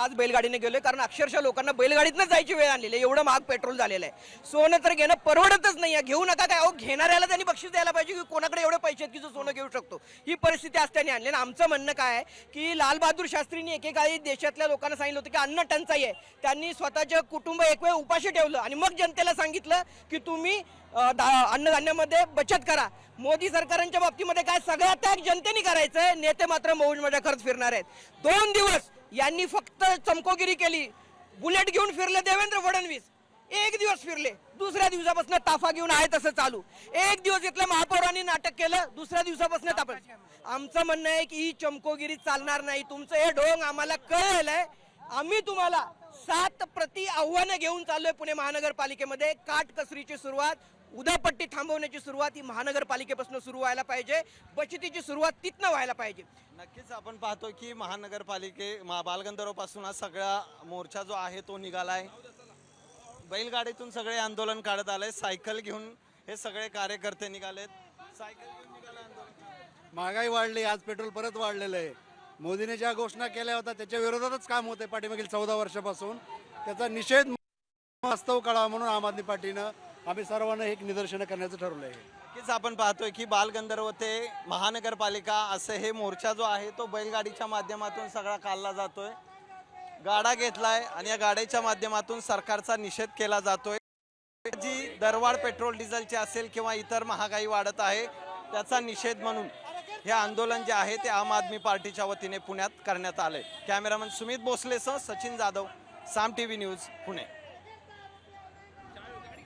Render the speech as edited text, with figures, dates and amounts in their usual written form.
आज बैलगाडीने गेलोय, कारण अक्षरशः लोकांना बैलगाडीतनं जायची वेळ आणलेली आहे. एवढं महाग पेट्रोल झालेलं आहे. सोनं तर घेणं परवडतच नाही आहे. घेऊ नका काय, अहो घेणाऱ्याला त्यांनी बक्षीस द्यायला पाहिजे की कोणाकडे एवढे पैसे आहेत की जो सोनं घेऊ शकतो. ही परिस्थिती आज त्यांनी आणली. आमचं म्हणणं काय आहे की लालबहादूर शास्त्रींनी एकेकाळी देशातल्या लोकांना सांगितलं होतं की अन्न टंचाई आहे. त्यांनी स्वतःचं कुटुंब एक वेळ उपाशी ठेवलं आणि मग जनतेला सांगितलं की तुम्ही अन्नधान्यामध्ये बचत करा. मोदी सरकारांच्या बाबतीमध्ये काय सगळा त्याग जनतेने करायचंय, नेते मात्र मौजमध्ये खर्च फिरणार आहेत. 2 दिवस यांनी फक्त चमकोगिरी केली. बुलेट घेऊन फिरले देवेंद्र फडणवीस, 1 दिवस फिरले, दुसऱ्या दिवसापासून ताफा घेऊन आहे तसं चालू. 1 दिवस इथल्या महापौरांनी नाटक केलं, दुसऱ्या दिवसापासून ताफा. आमचं म्हणणं आहे की ही चमकोगिरी चालणार नाही. तुमचं हे ढोंग आम्हाला कळलंय. आम्ही तुम्हाला 7 प्रति आव्हानं घेऊन चाललोय पुणे महानगरपालिकेमध्ये. काटकसरीची सुरुवात, उदापट्टी थांबवण्याची सुरुवात ही महानगरपालिकेपासून सुरू व्हायला पाहिजे. बचतीची सुरुवात तिथनं व्हायला पाहिजे. नक्कीच आपण पाहतो की बालगंधर्वपासून हा सगळा मोर्चा जो आहे तो निघालाय. बैलगाडीतून सगळे आंदोलन काढत आले. सायकल घेऊन हे सगळे कार्यकर्ते निघालेत. सायकल घेऊन निघाले आंदोलन. महागाई वाढली, आज पेट्रोल परत वाढलेलं आहे. मोदीने ज्या घोषणा केल्या होत्या त्याच्या विरोधातच काम होते पाठीमागील 14 वर्षापासून. त्याचा निषेध वास्तव कळावा म्हणून आम आदमी पार्टीनं आम्ही सर्वांना एक निदर्शनं करण्याचं ठरवलं आहे. नक्कीच आपण पाहतोय की बालगंधर्व ते महानगरपालिका असे हे मोर्चा जो आहे तो बैलगाडीच्या माध्यमातून सगळा काढला जातोय. गाडा घेतलाय आणि या गाड्याच्या माध्यमातून सरकारचा निषेध केला जातोय. जी दरवाढ पेट्रोल डिझेलची असेल किंवा इतर महागाई वाढत आहे त्याचा निषेध म्हणून हे आंदोलन जे आहे ते आम आदमी पार्टीच्या वतीने पुण्यात करण्यात आले. कॅमेरामन सुमित भोसलेसह सचिन जाधव, साम टीव्ही न्यूज, पुणे.